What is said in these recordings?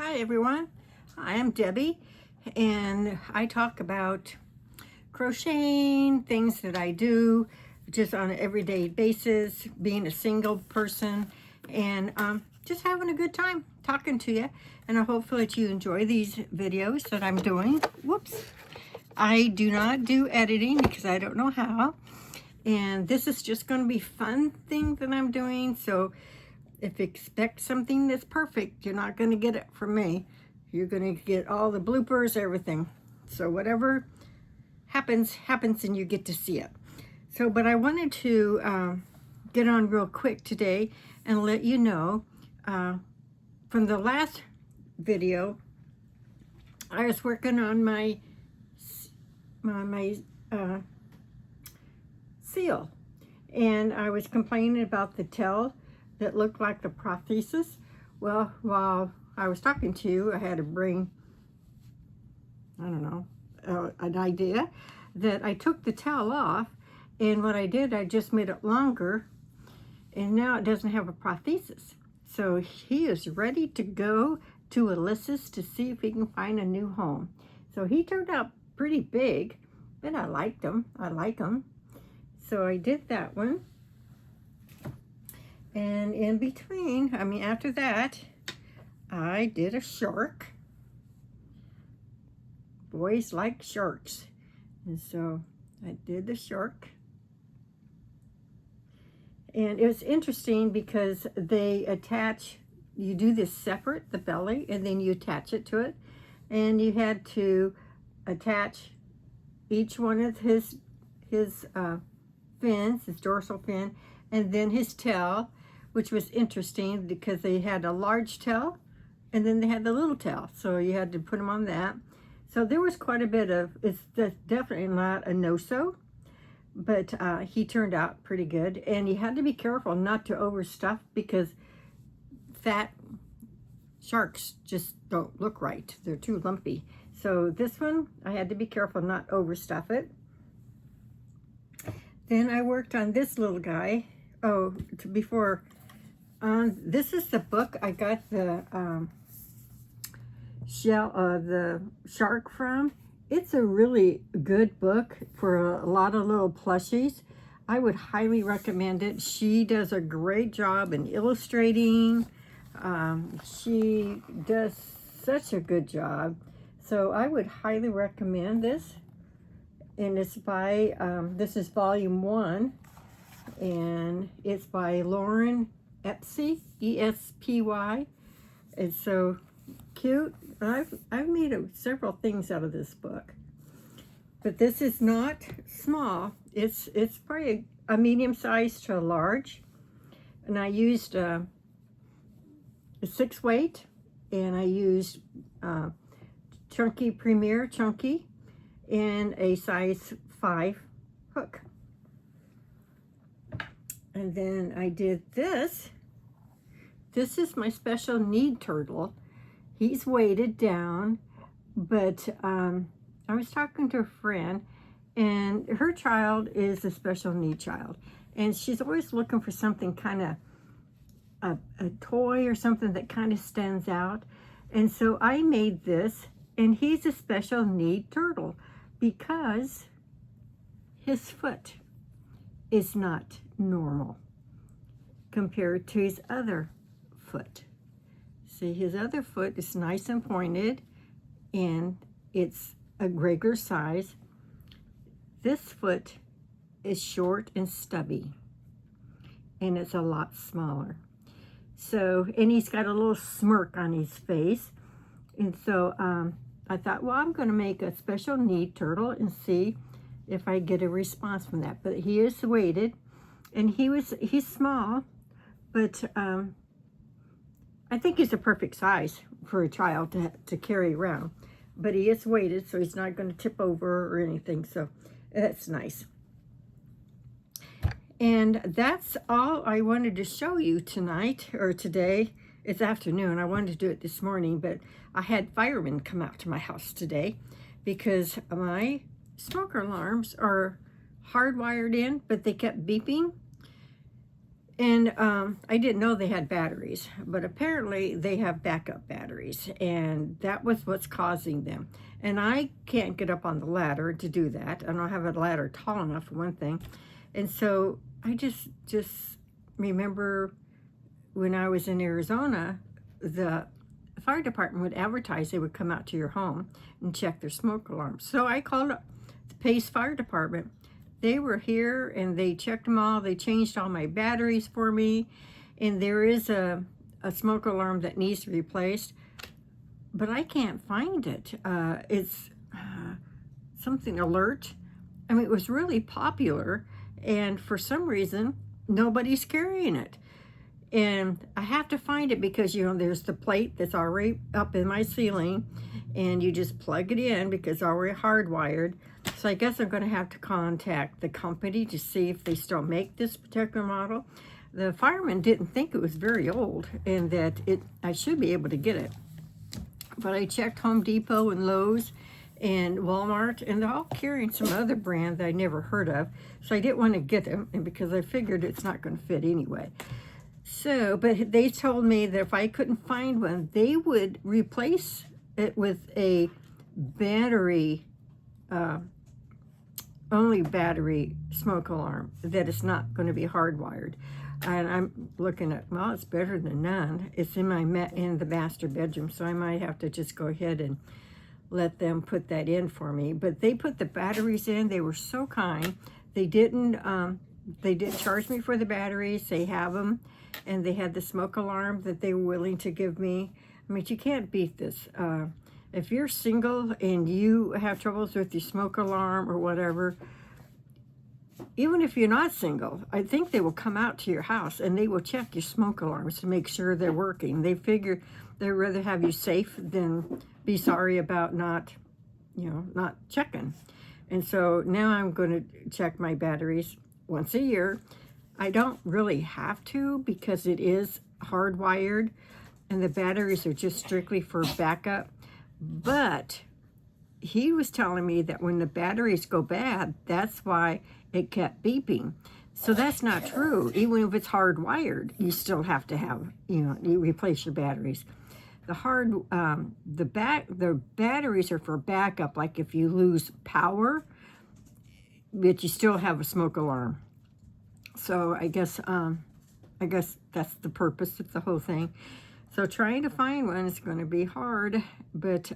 Hi everyone, I am Debbie and I talk about crocheting, things that I do just on an everyday basis, being a single person, and just having a good time talking to you. And I hope that you enjoy these videos that I'm doing. Whoops. I do not do editing because I don't know how. And this is just going to be fun thing that I'm doing. So if you expect something that's perfect, you're not going to get it from me. You're going to get all the bloopers, everything. So whatever happens, and you get to see it. So, but I wanted to get on real quick today and let you know from the last video, I was working on my seal, and I was complaining about the tail that looked like the prosthesis. Well, while I was talking to you, I had to bring, I don't know, an idea that I took the tail off, and what I did, I just made it longer, and now it doesn't have a prosthesis. So he is ready to go to Ulysses to see if he can find a new home. So he turned out pretty big, but I liked him. I like him. So I did that one. And in between, after that, I did a shark. Boys like sharks. And so I did the shark. And it was interesting because they attach, you do this separate, the belly, and then you attach it to it. And you had to attach each one of his fins, his dorsal fin, and then his tail, which was interesting because they had a large tail and then they had the little tail. So you had to put them on that. So there was quite a bit of, it's definitely not a no-sew, but he turned out pretty good. And you had to be careful not to overstuff because fat sharks just don't look right. They're too lumpy. So this one, I had to be careful not overstuff it. Then I worked on this little guy. This is the book I got the the shark from. It's a really good book for a lot of little plushies. I would highly recommend it. She does a great job in illustrating. She does such a good job. So I would highly recommend this. And it's by, this is volume 1. And it's by Lauren Espy, E-S-P-Y. It's so cute. I've made several things out of this book, but this is not small. It's probably a medium size to a large, and I used a 6 weight, and I used Chunky Premier Chunky, and a size 5 hook. And then I did this. This is my special need turtle. He's weighted down, but I was talking to a friend, and her child is a special need child, and she's always looking for something kind of a toy or something that kind of stands out. And so I made this, and he's a special need turtle because his foot is not normal compared to his other foot. See, his other foot is nice and pointed, and it's a regular size. This foot is short and stubby, and it's a lot smaller. So, and he's got a little smirk on his face. And so I thought, well, I'm going to make a special need turtle and see if I get a response from that. But he is weighted, and he's small, but I think he's a perfect size for a child to carry around. But he is weighted, so he's not going to tip over or anything, so that's nice. And that's all I wanted to show you tonight, or today. It's afternoon. I wanted to do it this morning, but I had firemen come out to my house today because my smoke alarms are hardwired in, but they kept beeping. And I didn't know they had batteries, but apparently they have backup batteries, and that was what's causing them. And I can't get up on the ladder to do that. I don't have a ladder tall enough, for one thing. And so I just remember when I was in Arizona, the fire department would advertise they would come out to your home and check their smoke alarms. So I called up the Pace Fire Department. They were here and they checked them all. They changed all my batteries for me. And there is a smoke alarm that needs to be replaced, but I can't find it. It's something alert. I mean, it was really popular, and for some reason, nobody's carrying it. And I have to find it because, you know, there's the plate that's already up in my ceiling, and you just plug it in because it's already hardwired. So I guess I'm going to have to contact the company to see if they still make this particular model. The fireman didn't think it was very old and that I should be able to get it. But I checked Home Depot and Lowe's and Walmart, and they're all carrying some other brand that I never heard of. So I didn't want to get them, and because I figured it's not going to fit anyway. So, but they told me that if I couldn't find one, they would replace it with a battery, only battery smoke alarm that is not going to be hardwired. And I'm looking at, well, it's better than none. It's in the master bedroom, so I might have to just go ahead and let them put that in for me. But they put the batteries in. They were so kind. They didn't charge me for the batteries. They have them, and they had the smoke alarm that they were willing to give me. I mean, you can't beat this. If you're single and you have troubles with your smoke alarm or whatever, even if you're not single, I think they will come out to your house and they will check your smoke alarms to make sure they're working. They figure they'd rather have you safe than be sorry about not checking. And so now I'm going to check my batteries once a year. I don't really have to because it is hardwired and the batteries are just strictly for backup. But he was telling me that when the batteries go bad, that's why it kept beeping. So that's not true. Even if it's hardwired, you still have to have, you replace your batteries. The batteries are for backup, like if you lose power, but you still have a smoke alarm. So I guess that's the purpose of the whole thing. So trying to find one is going to be hard, but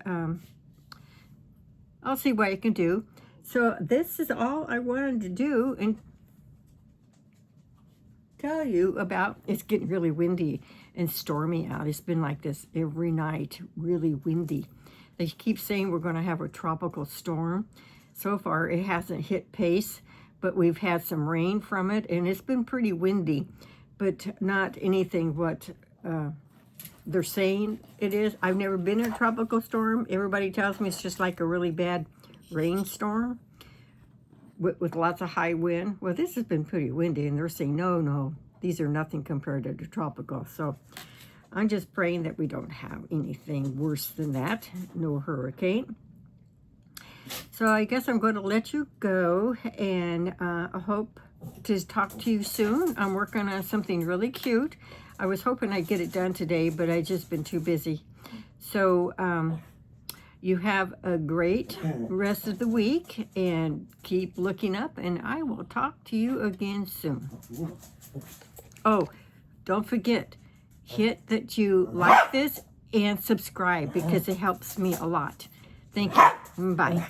I'll see what I can do. So this is all I wanted to do and tell you about. It's getting really windy and stormy out. It's been like this every night, really windy. They keep saying we're going to have a tropical storm. So far, it hasn't hit Pace, but we've had some rain from it, and it's been pretty windy, but not anything what they're saying it is. I've never been in a tropical storm. Everybody tells me it's just like a really bad rainstorm with lots of high wind. Well, this has been pretty windy, and they're saying, no, these are nothing compared to the tropical. So I'm just praying that we don't have anything worse than that, no hurricane. So I guess I'm going to let you go, and I hope to talk to you soon. I'm working on something really cute. I was hoping I'd get it done today, but I've just been too busy. So you have a great rest of the week, and keep looking up, and I will talk to you again soon. Oh, don't forget, hit that you like this and subscribe because it helps me a lot. Thank you. Bye.